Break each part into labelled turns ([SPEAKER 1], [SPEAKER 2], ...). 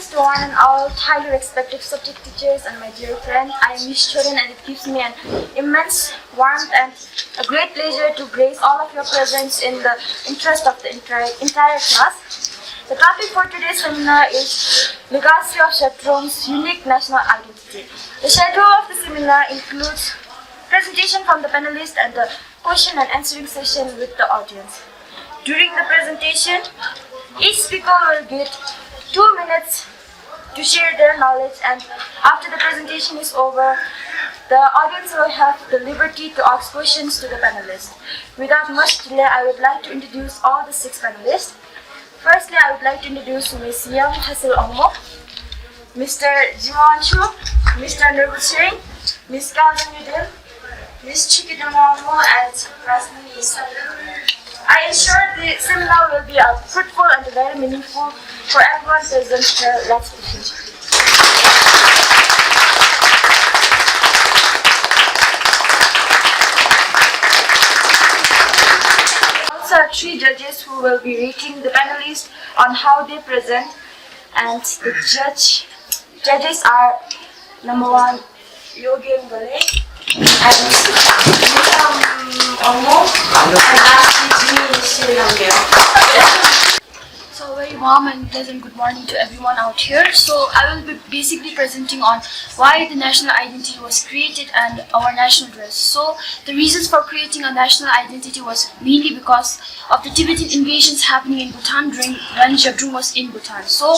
[SPEAKER 1] Greetings to one and all, highly respected subject teachers and my dear friend. I am Miss Chorin and it gives me an immense warmth and a great pleasure to grace all of your presence in the interest of the entire class. The topic for today's seminar is Legacy of Zhabdrung's Unique National Identity. The schedule of the seminar includes presentation from the panelists and the question and answering session with the audience. During the presentation, each speaker will get 2 minutes to share their knowledge, and after the presentation is over, the audience will have the liberty to ask questions to the panelists. Without much delay, I would like to introduce all the 6 panelists. Firstly, I would like to introduce Ms. Young Hasil Ongmo, Mr. Jiwan Chu, Mr. Nurgut Singh, Ms. Kaljan Nyiden, Ms. Chikidam Ongmo, and Rasmi Isa. I am sure the seminar will be fruitful and very meaningful for everyone present here. Let's begin. Also, 3 judges who will be rating the panelists on how they present, and the judges are number 1, Yogin Bale, and
[SPEAKER 2] So very warm and pleasant good morning to everyone out here. So I will be basically presenting on why the national identity was created and our national dress. So the reasons for creating a national identity was mainly because of the Tibetan invasions happening in Bhutan when Zhabdrung was in Bhutan. So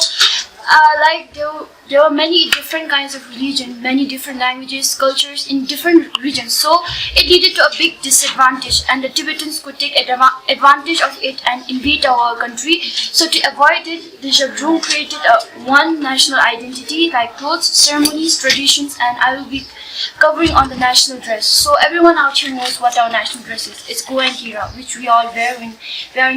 [SPEAKER 2] there were many different kinds of religion, many different languages, cultures in different regions. So it leaded to a big disadvantage, and the Tibetans could take advantage of it and invade our country. So to avoid it, the Zhabdrung created one national identity like clothes, ceremonies, traditions, and I will be covering on the national dress. So everyone out here knows what our national dress is. It's Go and Hira, which we all wear in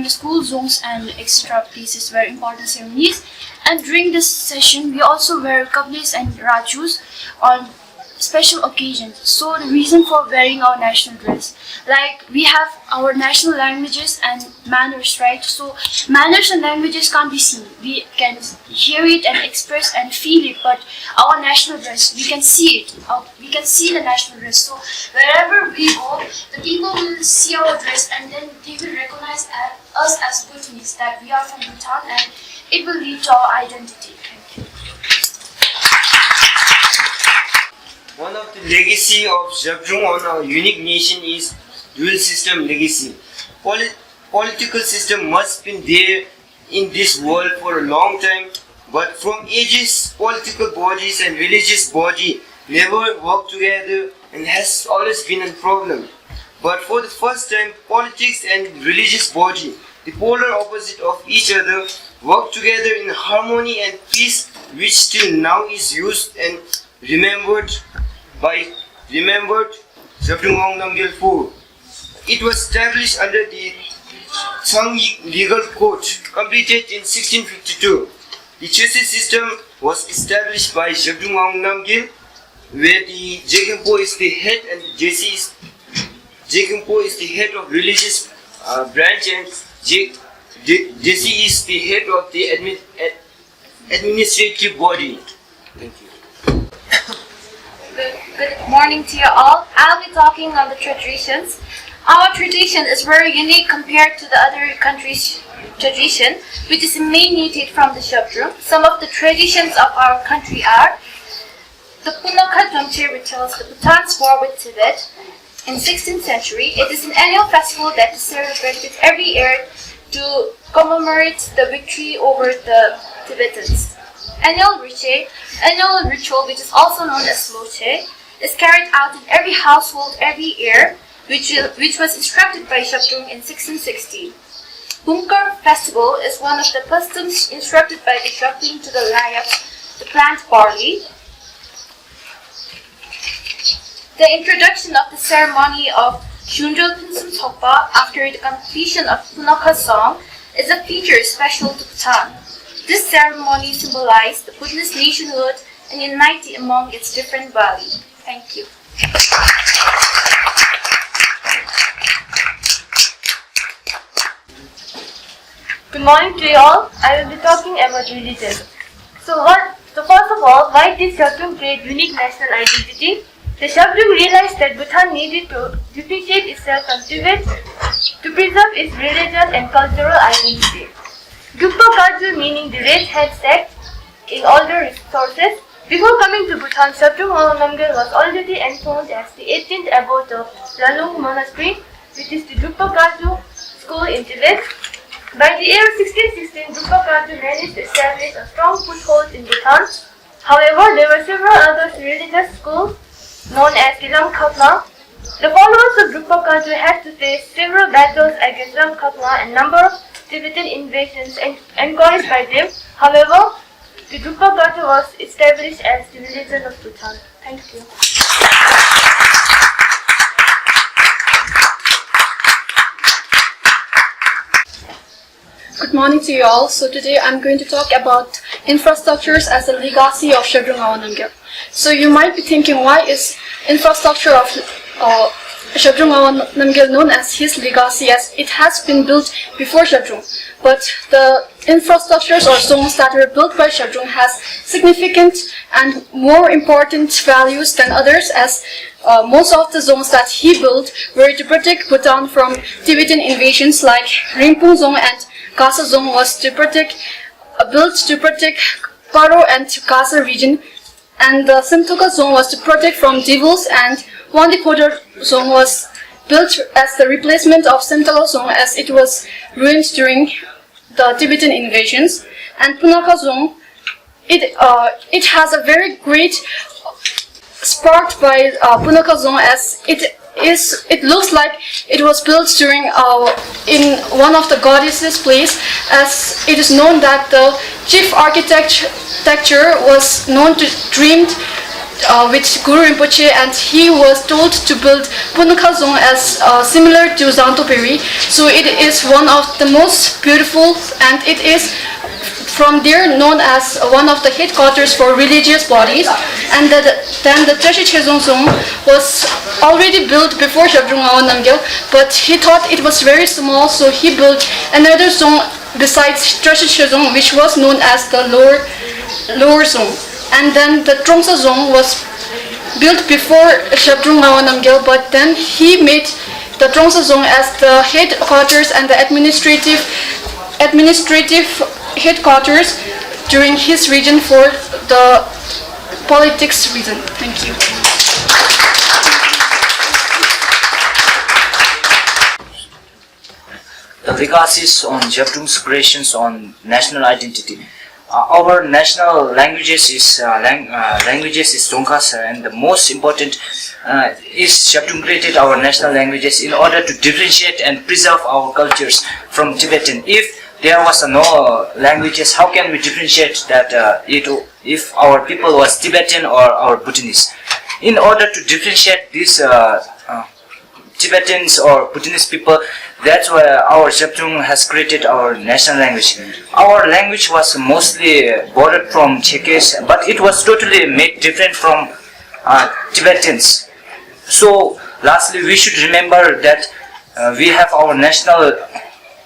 [SPEAKER 2] the school zones and extra places where important ceremonies. And during this session, we also wear kablis and rachus on special occasions. So the reason for wearing our national dress, like we have our national languages and manners, right? So manners and languages can't be seen. We can hear it and express and feel it, but our national dress, we can see it. We can see the national dress. So wherever we go, the people will see our dress and then they will recognize us as Bhutanese, that we are from Bhutan, and it will lead to our identity. Thank you.
[SPEAKER 3] One of the legacy of Zhabdrung on our unique nation is dual system legacy. Political system must be there in this world for a long time, but from ages, political bodies and religious body never work together and has always been a problem. But for the first time, politics and religious body, the polar opposite of each other, work together in harmony and peace, which till now is used and remembered Zhabdrung Ngawang Namgyal IV. It was established under the Chhoesid legal code, completed in 1652. The Chhoesid system was established by Zhabdrung Ngawang Namgyal, where the Jegempo is the head and Jegempo is the head of religious branch, and Jesse is the head of the administrative body. Thank you.
[SPEAKER 4] Good morning to you all. I'll be talking on the traditions. Our tradition is very unique compared to the other countries' tradition, which is emanated from the Zhabdrung. Some of the traditions of our country are the Punakha Dongche, which tells the Bhutan's war with Tibet in 16th century. It is an annual festival that is celebrated every year to commemorate the victory over the Tibetans. Annual ritual, which is also known as Loche, is carried out in every household every year, which was instructed by Zhabdrung in 1660. Bunkar festival is one of the customs instructed by the Zhabdrung to the Layaks to plant barley. The introduction of the ceremony of Shunjol Pinsum Thokpa after the completion of Punakha song is a feature special to Bhutan. This ceremony symbolized the Bhutanese nationhood and unity among its different valley. Thank you.
[SPEAKER 1] Good morning to you all. I will be talking about religion.
[SPEAKER 4] So first of all, why did Zhabdrung create unique national identity? The Zhabdrung realized that Bhutan needed to differentiate itself from Tibet to preserve its religious and cultural identity. Drukpa Kagyu, meaning the red head sect, in older sources. Before coming to Bhutan, Zhabdrung Ngawang Namgyal was already enthroned as the 18th abbot of Lalung Monastery, which is the Drukpa Kagyu school in Tibet. By the year 1616, Drukpa Kagyu managed to establish a strong foothold in Bhutan. However, there were several other religious schools known as the Lamkhapla. The followers of Drukpa Kagyu had to face several battles against Lamkhapla and number of Tibetan invasions encouraged by them. However, the Drukpa Kagyu was established as the religion of Bhutan. Thank you.
[SPEAKER 2] Good morning to you all. So today I'm going to talk about infrastructures as a legacy of Zhabdrung Ngawang Namgyal. So you might be thinking, why is infrastructure of Zhabdrung Ngawang Namgyal known as his legacy, as it has been built before Zhabdrung? But the infrastructures or zones that were built by Zhabdrung has significant and more important values than others, as most of the zones that he built were to protect Bhutan from Tibetan invasions, like Rinpoche Zone and Kasa Zone was built to protect Paro and Kasa region, and the Simtoka Zone was to protect from devils, and Wandikotar Zone was built as the replacement of Simtoka Zone as it was ruined during the Tibetan invasions. And Punakha Zone, it has a very great sparked by Punakha Zone, as it looks like it was built during in one of the goddesses' place, as it is known that the chief architecture was known to dreamed with Guru Rinpoche, and he was told to build Punakha Zone as similar to Zantoperi. So it is one of the most beautiful, and it is from there known as one of the headquarters for religious bodies. And then the Chhoesid Zone was already built before Zhabdrung Ngawang Namgyal, but he thought it was very small, so he built another zone besides Chhoesid Zone, which was known as the lower zone. And then the Trongsa Zone was built before Zhabdrung Ngawang Namgyal, but then he made the Trongsa Zone as the headquarters and the administrative headquarters during his region for the politics reason. Thank you.
[SPEAKER 5] The legacies on Zhabdrung's creations on national identity. Our national languages is Tongkhasa, and the most important is Zhabdrung created our national languages in order to differentiate and preserve our cultures from Tibetan. If there was no languages, how can we differentiate that if our people was Tibetan or our Bhutanese? In order to differentiate these Tibetans or Bhutanese people, that's why our Zhabdrung has created our national language. Our language was mostly borrowed from Chhoesid, but it was totally made different from Tibetans. So lastly, we should remember that we have our national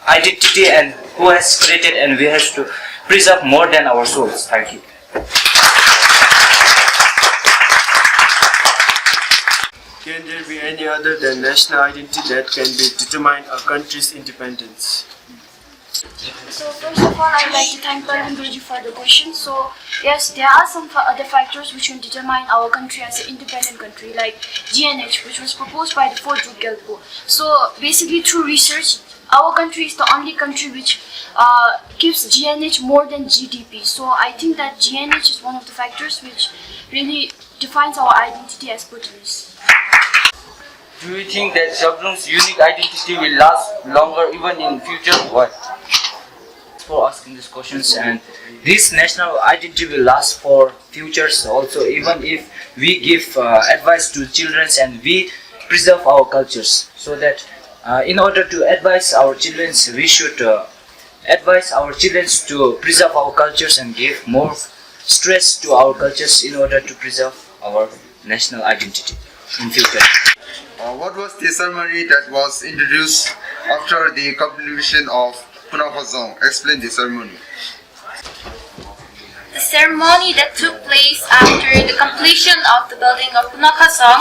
[SPEAKER 5] identity and who has created, and we have to preserve more than our souls. Thank you.
[SPEAKER 3] Can there be any other than national identity that can be determine a country's independence?
[SPEAKER 2] So first of all, I would like to thank Parvin Guruji for the question. So yes, there are some other factors which will determine our country as an independent country, like GNH, which was proposed by the 4th Drukgyalpo. So basically, through research, our country is the only country which gives GNH more than GDP. So I think that GNH is one of the factors which really defines our identity as Bhutanese.
[SPEAKER 5] Do you think that Zhabdrung's unique identity will last longer even in future? Why? For asking these questions, and this national identity will last for futures also, even if we give advice to children and we preserve our cultures. So that in order to advise our children, we should advise our children to preserve our cultures and give more stress to our cultures in order to preserve our national identity in future.
[SPEAKER 6] What was the ceremony that was introduced after the completion of Punakha Zone? Explain the ceremony.
[SPEAKER 4] The ceremony that took place after the completion of the building of Punakasong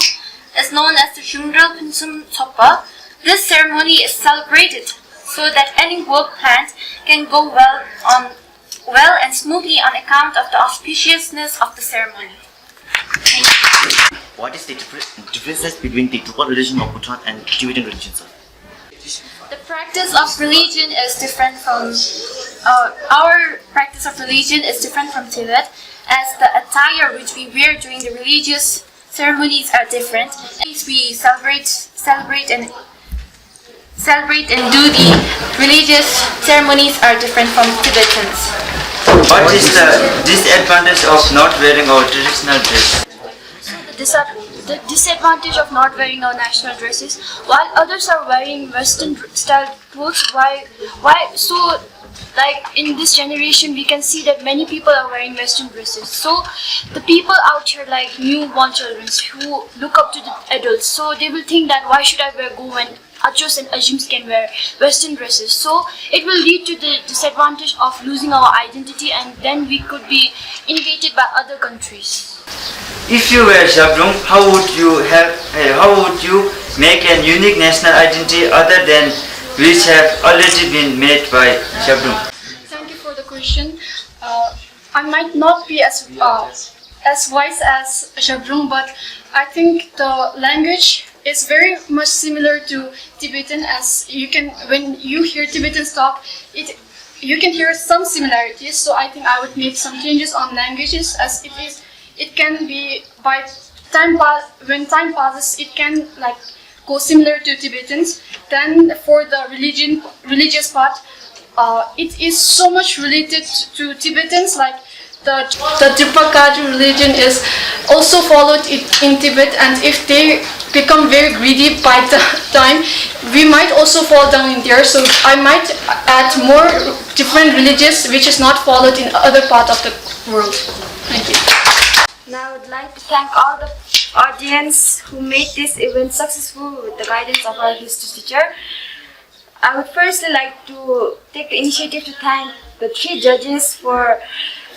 [SPEAKER 4] is known as the Shungral Pinsum Topa. This ceremony is celebrated so that any work planned can go well and smoothly on account of the auspiciousness of the ceremony. Thank you.
[SPEAKER 7] What is the differences between the Drukpa religion of Bhutan and Tibetan religion, sir?
[SPEAKER 4] The practice of religion is different from our practice of religion is different from Tibet, as the attire which we wear during the religious ceremonies are different. We celebrate and do the religious ceremonies are different from Tibetans.
[SPEAKER 3] What is the disadvantage of not wearing our traditional dress?
[SPEAKER 2] The disadvantage of not wearing our national dresses, while others are wearing Western style clothes, why so like in this generation we can see that many people are wearing Western dresses. So the people out here like newborn children who look up to the adults, so they will think that why should I go when Achos and Ajims can wear Western dresses. So it will lead to the disadvantage of losing our identity, and then we could be invaded by other countries.
[SPEAKER 3] If you were Zhabdrung, how would you make a unique national identity other than which have already been made by Zhabdrung?
[SPEAKER 2] Thank you for the question. I might not be as wise as Zhabdrung, but I think the language is very much similar to Tibetan, as you can, when you hear Tibetans talk, you can hear some similarities. So I think I would make some changes on languages, as it can be by when time passes, it can like go similar to Tibetans. Then for the religious part, it is so much related to Tibetans, like the Drukpa Kagyu religion is also followed in Tibet, and if they become very greedy by the time, we might also fall down in there. So I might add more different religions which is not followed in other part of the world. Thank you.
[SPEAKER 1] Now I would like to thank all the audience who made this event successful with the guidance of our history teacher. I would firstly like to take the initiative to thank the 3 judges for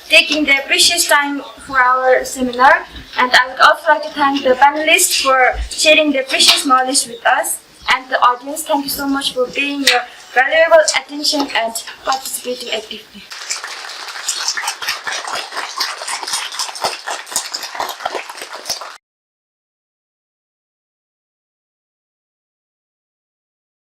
[SPEAKER 1] taking their precious time for our seminar, and I would also like to thank the panelists for sharing their precious knowledge with us, and the audience, thank you so much for paying your valuable attention and participating actively.